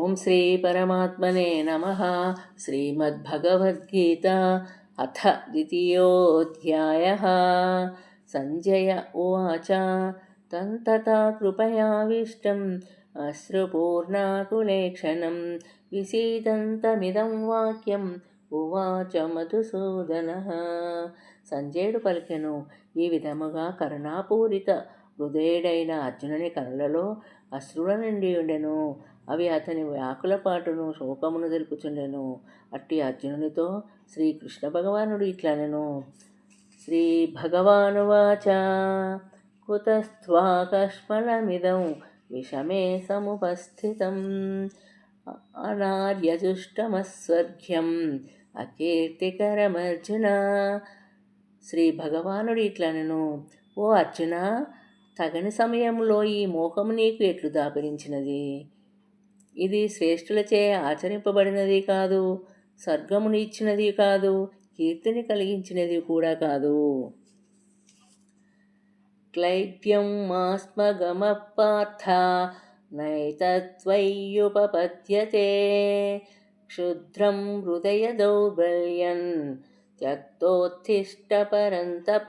ఓం శ్రీ పరమాత్మనే నమః. శ్రీమద్భగవద్గీత అథ ద్వితీయోऽధ్యాయः. సంజయ ఉవాచ తం తథా కృపయావిష్టం అశ్రుపూర్ణాకులేక్షణం విసీదంతమిదం వాక్యం ఉవాచ మధుసూదనః. సంజయుడు పలికెను, ఈ విధముగా కరుణాపూరిత హృదయుడైన అర్జునుని కనులలో అశ్రుల నిండి ఉండెను. అవి అతని వ్యాకులపాటును శోకమును తెలుపుచుండెను. అట్టి అర్జునునితో శ్రీకృష్ణ భగవానుడు ఇట్లనెను. శ్రీ భగవానువాచ కుతస్త్వాకష్మలమిదం విషమే సముపస్థితం అనార్యజుష్టమస్వర్గ్యం అకీర్తికరమర్జున. శ్రీ భగవానుడు ఇట్లనెను, ఓ అర్జున, తగని సమయంలో ఈ మోహము నీకు ఎట్లు దాపరించినది? ఇది శ్రేష్ఠులచే ఆచరింపబడినది కాదు, స్వర్గమును ఇచ్చినది కాదు, కీర్తిని కలిగించినది కూడా కాదు. క్లైబ్యం మాస్మగమ పార్థ నైతత్వయ్యుపపద్యతే క్షుద్రం హృదయ దౌర్బల్యం త్యక్తోత్తిష్ట పరంతప.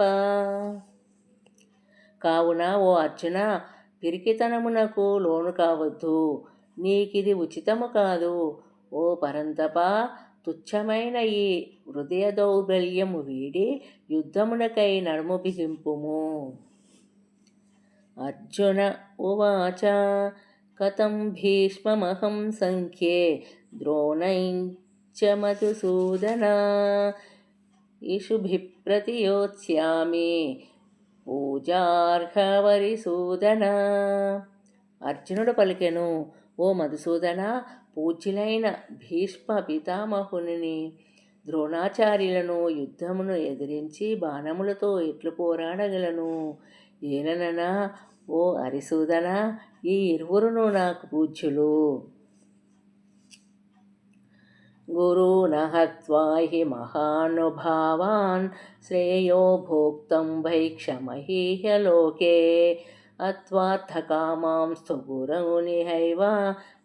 కావున ఓ అర్జున, పిరికితనమునకు లోను కావద్దు, నీకిది ఉచితము కాదు. ఓ పరంతప, తుచ్చమైన ఈ హృదయ దౌర్బల్యము వీడి యుద్ధమునకై నడుము బిగింపుము. అర్జున ఉవాచ కథం భీష్మమహం సంఖ్యే ద్రోణైశ్చ మధుసూదన ఇషుభిః ప్రతియోత్స్యామి పూజార్హవరిసూదన. అర్జునుడు పలికెను, ఓ మధుసూదన, పూజ్యులైన భీష్మ పితామహుని ద్రోణాచార్యులను యుద్ధమును ఎదిరించి బాణములతో ఎట్లు పోరాడగలను? ఏలననా ఓ హరిసూదన, ఈ ఇరువురును నాకు పూజ్యులు. గురూన్ హత్వా హి మహానుభావాన్ శ్రేయో భోక్తుం భైక్షమహీహ్యలోకే అత్వార్థకామాంస్తు గురూనిహైవ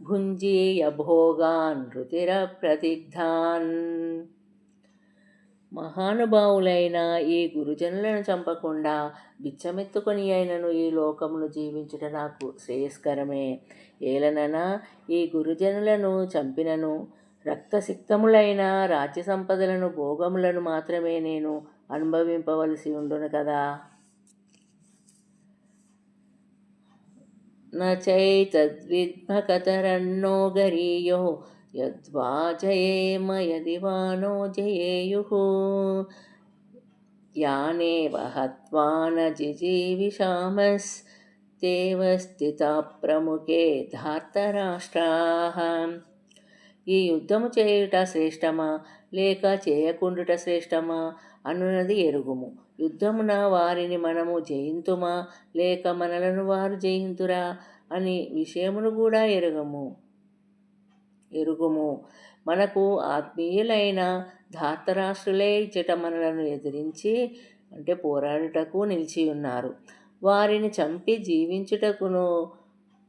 భుంజీయ భోగాన్ రుతిరప్రతిగ్ధాన్. మహానుభావులైన ఈ గురుజనులను చంపకుండా బిచ్చమెత్తుకొని అయినను ఈ లోకమును జీవించుట నాకు శ్రేయస్కరమే. ఏలననా ఈ గురుజనులను చంపినను రక్తసిక్తములైన రాజ్య సంపదలను భోగములను మాత్రమే నేను అనుభవింపవలసి ఉండును కదా. నచైతద్విద్మకతరన్నో గరీయో యద్వా జయేమ యది వా నో జయేయుః యానేవ హత్వా న జిజీవిషామస్తేవ స్థితా ప్రముఖే ధార్తరాష్ట్రాః. ఈ యుద్ధము చేయుట శ్రేష్టమా లేక చేయకుండుట శ్రేష్టమా అనున్నది ఎరుగుము. యుద్ధమున వారిని మనము జయింతుమా లేక మనలను వారు జయింతురా అని విషయమును కూడా ఎరుగుము. మనకు ఆత్మీయులైన ధార్తరాష్ట్రులే ఇచ్చట మనలను ఎదిరించి అంటే పోరాడుటకు నిలిచి ఉన్నారు. వారిని చంపి జీవించుటకును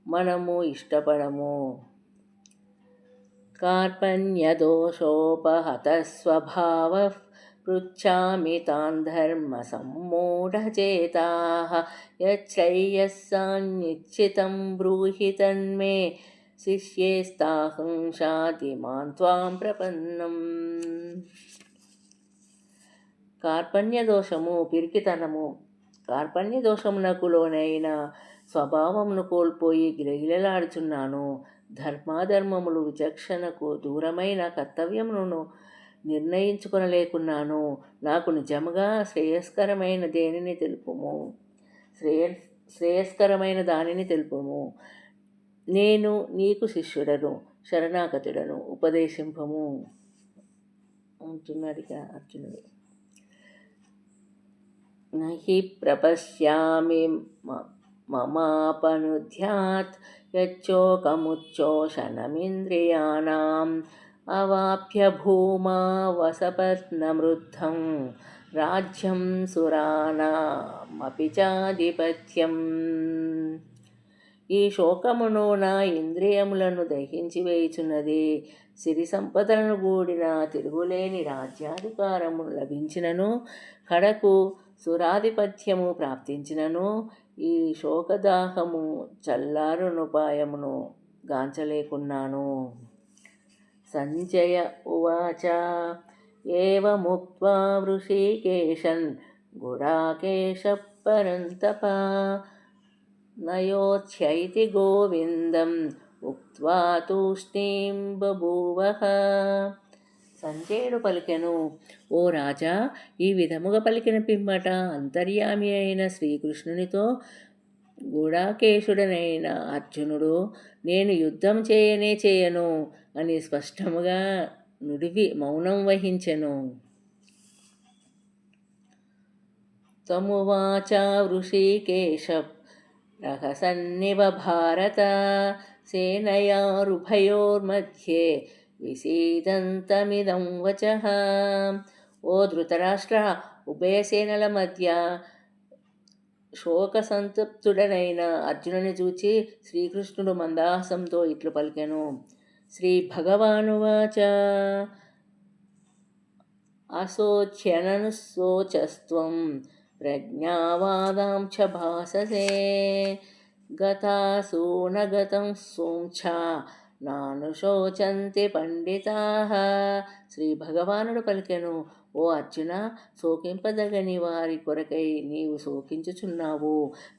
మనము ఇష్టపడము. కార్పణ్యదోషోపహతస్వభావః పృచ్ఛామి తాన్ ధర్మ సమ్మూఢచేతాః యశ్రేయస్సాన్నిశ్చితం బ్రూహి తన్మే శిష్యేస్తాహం శాతి మాం త్వాం ప్రపన్నం. కార్పణ్యదోషము పిరికితనము. కార్పణ్యదోషమునకు లోనైన స్వభావమును కోల్పోయి గిలగిలలాడుచున్నాను. ధర్మాధర్మములు విచక్షణకు దూరమైన కర్తవ్యమును నిర్ణయించుకొనలేకున్నాను. నాకు నిజముగా శ్రేయస్కరమైన దానిని తెలుపుము. నేను నీకు శిష్యుడను, శరణాగతుడను, ఉపదేశింపము అంటున్నాడు అర్జునుడు. నహి ప్రపశ్యామి మమాపనుద్యాత్ యచ్చోకముచ్చోషణమింద్రియాణం అవాప్య భూమా వసపత్నమృద్ధం రాజ్యం సురాణమపి చాధిపత్యం. ఈ శోకమును నా ఇంద్రియములను దహించి వేయుచున్నది. సిరి సంపదలను కూడిన తిరుగులేని రాజ్యాధికారము లభించినను, కడకు సురాధిపత్యము ప్రాప్తించినను, ఈ శోకదాహము చల్లారునుపాయమును గాంచలేకున్నాను. సంజయ ఉవాచ ఏవముక్త్వా వృషీకేశన్ గుడాకేశ పరంతప నయోచ్యైతి గోవిందం ఉక్త్వా తూష్ణీం బభూవః. సంజయుడు పలికెను, ఓ రాజా, ఈ విధముగా పలికిన పిమ్మట అంతర్యామి అయిన శ్రీకృష్ణునితో గుడాకేశుడనైన అర్జునుడు, నేను యుద్ధం చేయను అని స్పష్టముగా నుడివి మౌనం వహించెను. తమువాచ వృషీకేశ రహసన్నివ భారత సేనయారుభయోర్మధ్యే విసీదంతమిదం వచః. ఓ ధృతరాష్ట్ర, ఉభయసేనల మధ్య శోక సంతప్తుడనైన అర్జునుని చూచి శ్రీకృష్ణుడు మందహాసంతో ఇట్లు పలికెను. శ్రీ భగవానువాచ అశోచ్యననుశోచస్త్వం ప్రజ్ఞావాదాం చ భాససే గతాసూనగతం సోంఛ నానుశోచంతి పండితాః. శ్రీ భగవానుడు పలికెను, ఓ అర్జున, శోకింపదగని వారి కొరకై నీవు శోకించుచున్నావు.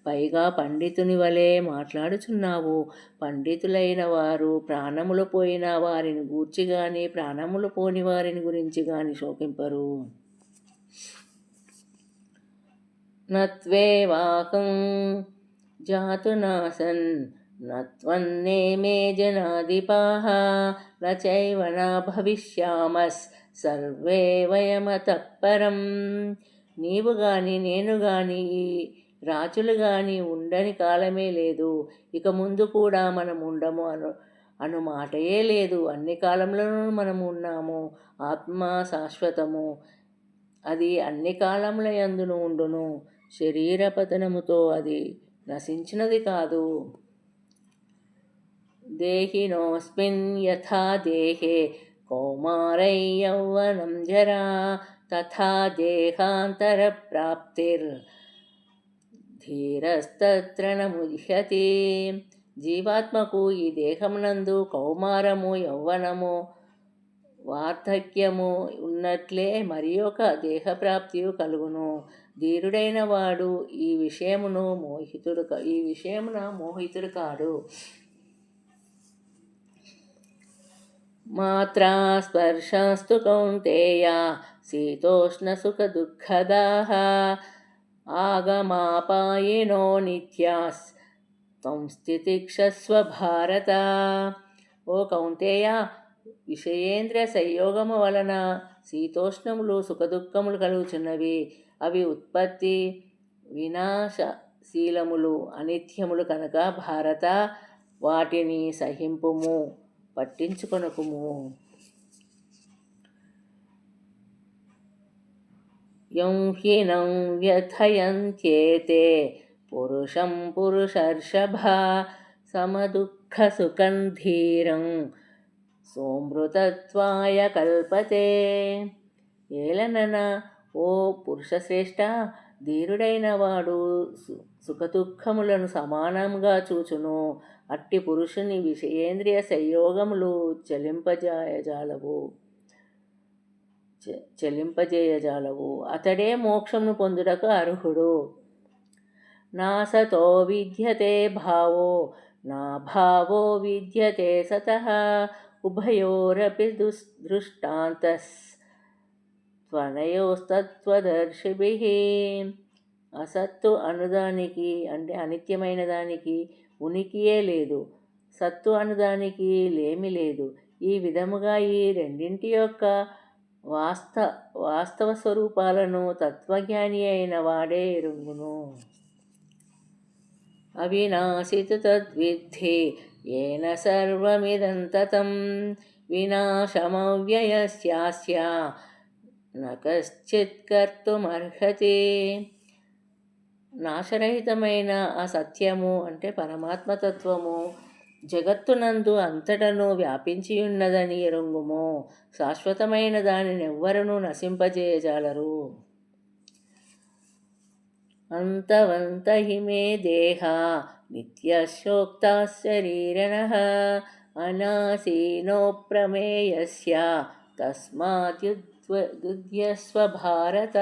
పైగా పండితుని వలె మాట్లాడుచున్నావు. పండితులైన వారు ప్రాణములు పోయిన వారిని గూర్చి గాని ప్రాణములు పోని వారిని గురించి గాని శోకింపరు. నత్వేవాకం జాతునాసన్ నత్వన్నేమే జనాధిపాః నచైవ న భవిష్యామస్ సర్వే వయమతః పరం. నీవు గాని నేను గాని ఈ రాజులు గాని ఉండని కాలమే లేదు, ఇక ముందు కూడా మనం ఉండము అను మాటయే లేదు. అన్ని కాలంలోనూ మనము ఉన్నాము. ఆత్మ శాశ్వతము, అది అన్ని కాలముల యందును ఉండును. శరీర పతనముతో అది నశించినది కాదు. దేహినోస్మిన్ యథా దేహే కౌమారై యౌవనం జరా తథా దేహాంతర ప్రాప్తిర్ ధీరస్తత్ర న ముహ్యతి. జీవాత్మకు ఈ దేహమునందు కౌమారము, యౌవనము, వార్ధక్యము ఉన్నట్లే మరి ఒక దేహప్రాప్తియు కలుగును. ధీరుడైన వాడు ఈ విషయమున మోహితుడు కాడు. మాత్రా స్పర్శాస్తు కౌంతేయ శీతోష్ణ సుఖ దుఃఖదాః ఆగమాపాయినో నిత్యాస్ త్వం స్థితిక్షస్వ భారత. ఓ కౌంతేయ, విషయేంద్రియ సంయోగము వలన శీతోష్ణములు సుఖదుఖములు కలుగుచున్నవి. అవి ఉత్పత్తి వినాశశీలములు, అనిత్యములు కనుక భారత, వాటిని సహింపుము, పట్టించుకొనకుము. యం హీనం వ్యథయంత్యేతే పురుషం పురుషర్షభ సమదుఃఖ సుఖం ధీరం సోమృతత్వాయ కల్పతే. ఏలనన ఓ పురుషశ్రేష్ఠ, ధీరుడైన వాడు సుఖదుఖములను సమానంగా చూచును. అట్టి పురుషుని విషయేంద్రియ సంయోగములు చెలింపజేయజాలవు. అతడే మోక్షమును పొందుటకు అర్హుడు. నా సతో విద్యతే భావో నా భావో విద్యతే సతః ఉభయోరపి దృష్టాంతస్ త్వనయోస్తత్వదర్శిభిః. అసత్తు అనుదానికి అంటే అనిత్యమైన దానికి ఉనికియే లేదు, సత్తు అనుదానికి లేమి లేదు. ఈ విధముగా ఈ రెండింటి యొక్క వాస్తవ స్వరూపాలను తత్వజ్ఞాని అయిన వాడే ఎరుగును. అవినాశితు తద్విద్ధి ఏన సర్వమిదం తతం వినాశమవ్యయస్యాస్య న కశ్చిత్ కర్తుమర్హతి. నాశరహితమైన ఆ సత్యము అంటే పరమాత్మతత్వము జగత్తునందు అంతటను వ్యాపించి ఉన్నదని ఎరుంగుము. శాశ్వతమైన దానిని ఎవ్వరూ నశింపజేయజాలరు. అంతవంత హి మే దేహ నిత్యశోక్తా శరీరిణః అనాసీనో ప్రమేయస్య తస్మాద్యుధ్యస్వ భారత.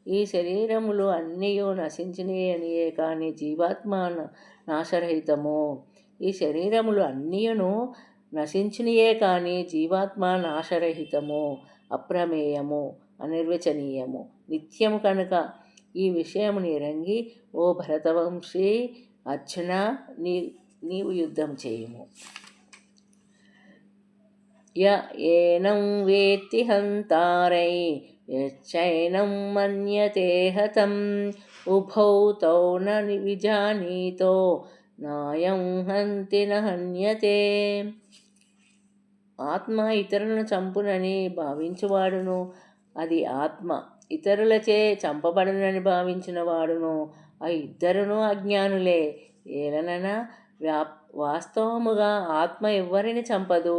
ఈ శరీరములు అన్నీయు నశించినయనియే కానీ జీవాత్మ నాశరహితము. ఈ శరీరములు అన్నీయును నశించినయే కానీ జీవాత్మ నాశరహితము, అప్రమేయము, అనిర్వచనీయము, నిత్యము కనుక ఈ విషయము నిరంగి ఓ భరతవంశీ అర్జున, నీవు యుద్ధం చేయుము. య ఏనం వేత్తి హంతారై యశ్చైనం మన్యతే హతం ఉభౌ తౌ న విజానీతో నాయం హంతి న హన్యతే. ఆత్మ ఇతరులను చంపునని భావించువాడును, అది ఆత్మ ఇతరులచే చంపబడునని భావించిన వాడును ఆ ఇద్దరును అజ్ఞానులే. ఏలనన వాస్తవముగా ఆత్మ ఎవ్వరిని చంపదు.